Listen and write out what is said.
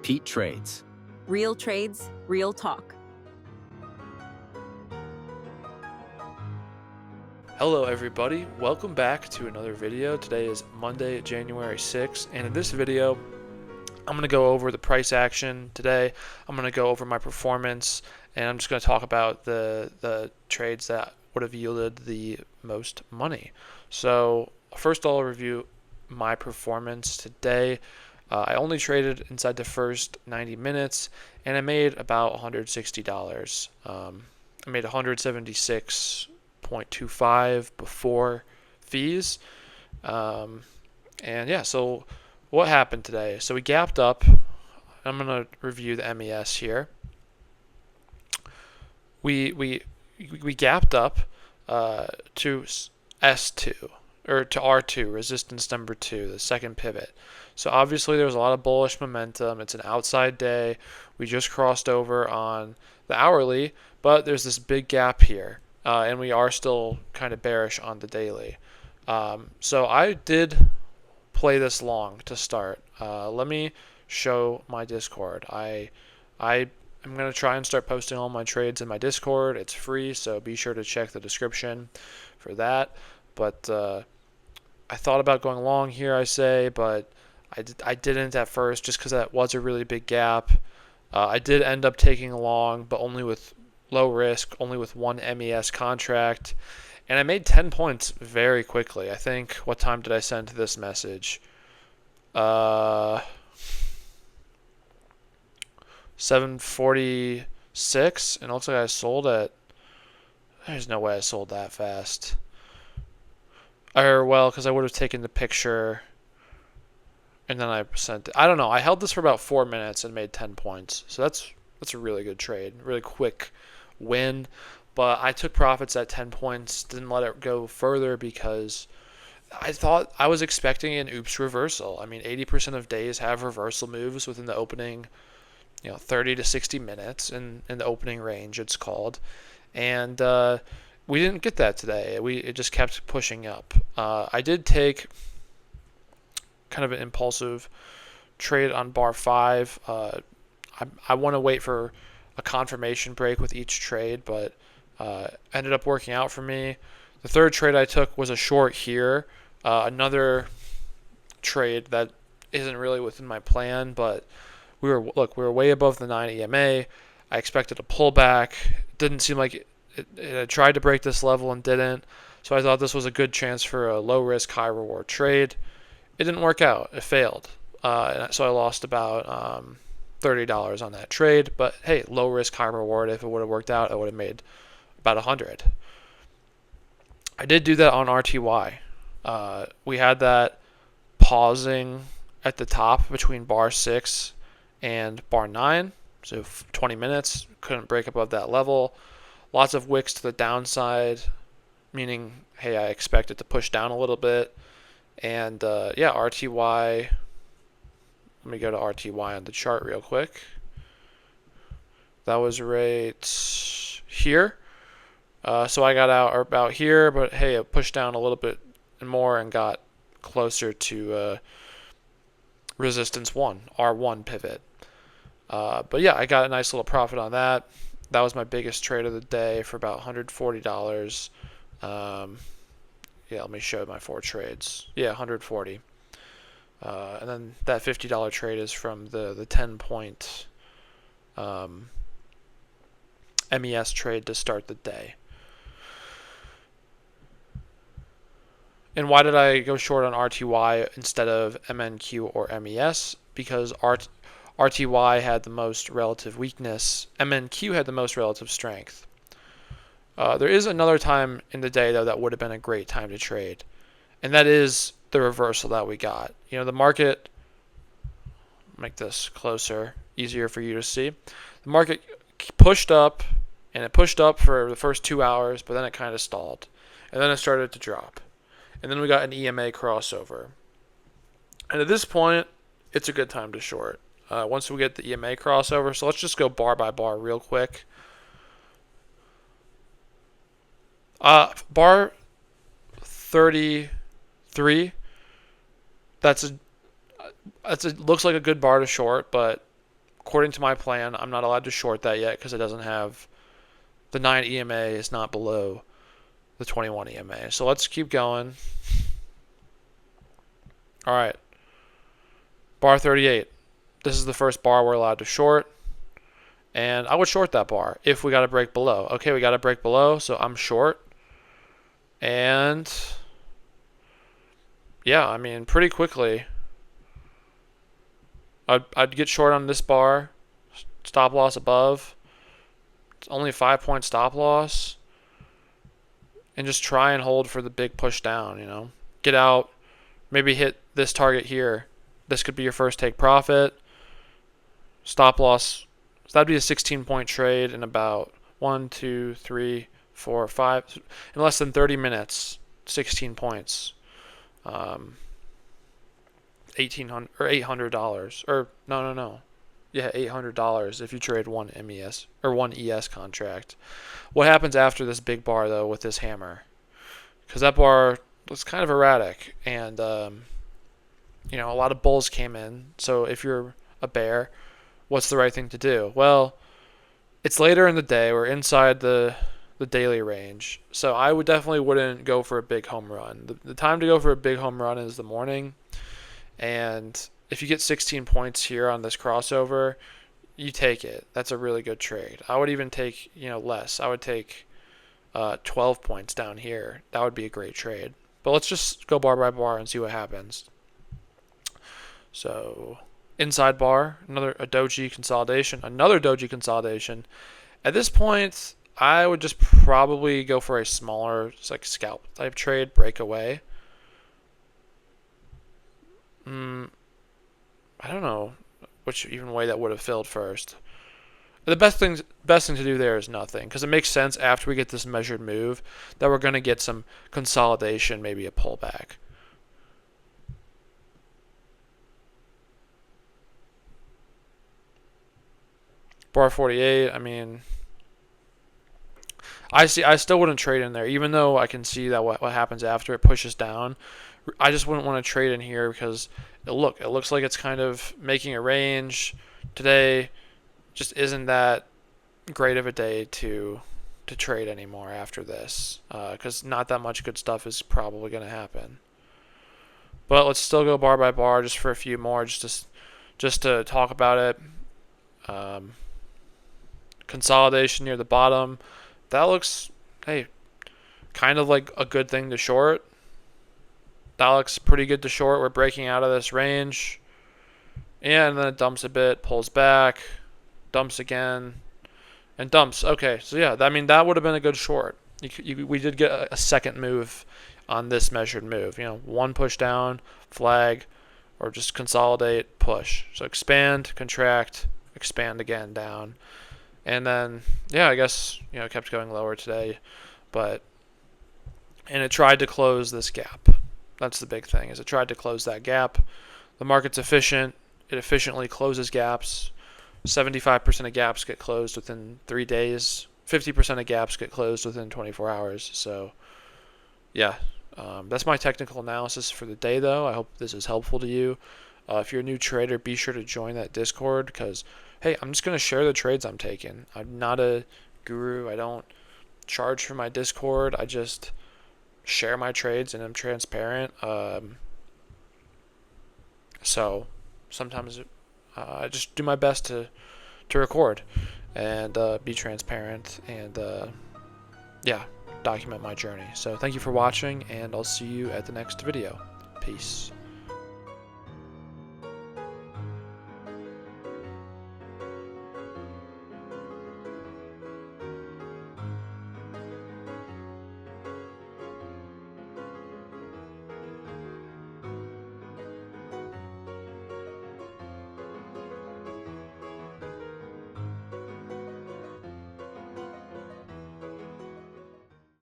repeat trades. Real trades, real talk. Hello everybody, welcome back to another video. Today is Monday, January 6th, and in this video, I'm going to go over the price action today. I'm going to go over my performance, and I'm just going to talk about the trades that would have yielded the most money. So first I'll review my performance today. I only traded inside the first 90 minutes, and I made about $160. I made $176.25 before fees. And yeah, so what happened today? So we gapped up. I'm going to review the MES here. We gapped up to S2 or to R2, resistance number 2, the second pivot. So obviously there was a lot of bullish momentum. It's an outside day. We just crossed over on the hourly, but there's this big gap here, and we are still kind of bearish on the daily. So I did play this long to start. Let me show my Discord. I'm going to try and start posting all my trades in my Discord. It's free, so be sure to check the description for that. But I thought about going long here, but I didn't at first just because that was a really big gap. I did end up taking long, but only with low risk, only with one MES contract. And I made 10 points very quickly. I think, what time did I send this message? 7:46, and it looks like I sold at, there's no way I sold that fast. Well, because I would have taken the picture, and then I sent it. I don't know. I held this for about 4 minutes and made 10 points. So that's a really good trade, really quick win. But I took profits at 10 points, didn't let it go further because I was expecting an oops reversal. I mean, 80% of days have reversal moves within the opening, 30 to 60 minutes in the opening range, it's called. And we didn't get that today. It just kept pushing up. I did take kind of an impulsive trade on bar 5. I want to wait for a confirmation break with each trade, but ended up working out for me. The third trade I took was a short here. Another trade that isn't really within my plan, but we were way above the 9 EMA. I expected a pullback. It didn't seem like it tried to break this level and didn't. So I thought this was a good chance for a low risk, high reward trade. It didn't work out. It failed. So I lost about $30 on that trade. But hey, low risk, high reward. If it would have worked out, I would have made about 100. I did do that on RTY. We had that pausing at the top between bar 6 and bar 9. So 20 minutes, couldn't break above that level. Lots of wicks to the downside, meaning, hey, I expect it to push down a little bit. And yeah, RTY, let me go to RTY on the chart real quick. That was right here. So I got out about here, but hey, it pushed down a little bit more and got closer to resistance 1, R1 pivot. But yeah, I got a nice little profit on that. That was my biggest trade of the day for about $140. Yeah, let me show my 4 trades. Yeah, 140. And then that $50 trade is from the 10-point MES trade to start the day. And why did I go short on RTY instead of MNQ or MES? Because RTY had the most relative weakness. MNQ had the most relative strength. There is another time in the day, though, that would have been a great time to trade. And that is the reversal that we got. The market, make this closer, easier for you to see. The market pushed up, and it pushed up for the first 2 hours, but then it kind of stalled. And then it started to drop. And then we got an EMA crossover. And at this point, it's a good time to short. Once we get the EMA crossover, so let's just go bar by bar real quick. Bar 33. Looks like a good bar to short, but according to my plan, I'm not allowed to short that yet because it doesn't have the 9 EMA is not below the 21 EMA. So let's keep going. All right, bar 38. This is the first bar we're allowed to short, and I would short that bar if we got to break below. Okay, we got to break below, so I'm short. And yeah, I mean, pretty quickly, I'd get short on this bar, stop loss above. It's only a 5-point stop loss, and just try and hold for the big push down. Get out, maybe hit this target here. This could be your first take profit. Stop loss. So that'd be a 16-point trade in about 1, 2, 3, 4, 5, in less than 30 minutes. 16 points. $1,800 or $800 or no. Yeah, $800 if you trade one MES or one ES contract. What happens after this big bar though with this hammer? Because that bar was kind of erratic, and a lot of bulls came in. So if you're a bear, what's the right thing to do? Well, it's later in the day. We're inside the daily range, so I would definitely wouldn't go for a big home run. The time to go for a big home run is the morning, and if you get 16 points here on this crossover, you take it. That's a really good trade. I would even take less. I would take 12 points down here. That would be a great trade. But let's just go bar by bar and see what happens. So inside bar, another doji consolidation. At this point, I would just probably go for a smaller, like scalp type trade, breakaway. I don't know which even way that would have filled first. The best thing to do there is nothing, because it makes sense after we get this measured move that we're going to get some consolidation, maybe a pullback. Bar 48, I mean, I still wouldn't trade in there, even though I can see that what happens after it pushes down. I just wouldn't want to trade in here because it looks like it's kind of making a range. Today just isn't that great of a day to trade anymore after this, because not that much good stuff is probably going to happen. But let's still go bar by bar just for a few more, just to talk about it. Consolidation near the bottom. That looks, hey, kind of like a good thing to short. That looks pretty good to short. We're breaking out of this range. And then it dumps a bit, pulls back, dumps again, and dumps. Okay, so yeah, I mean, that would have been a good short. We did get a second move on this measured move. One push down, flag, or just consolidate, push. So expand, contract, expand again, down. And then, yeah, I guess, it kept going lower today. And it tried to close this gap. That's the big thing, is it tried to close that gap. The market's efficient. It efficiently closes gaps. 75% of gaps get closed within 3 days. 50% of gaps get closed within 24 hours. So, yeah, that's my technical analysis for the day, though. I hope this is helpful to you. If you're a new trader, be sure to join that Discord because, hey, I'm just going to share the trades I'm taking. I'm not a guru. I don't charge for my Discord. I just share my trades and I'm transparent. So sometimes I just do my best to record and be transparent and document my journey. So thank you for watching, and I'll see you at the next video. Peace.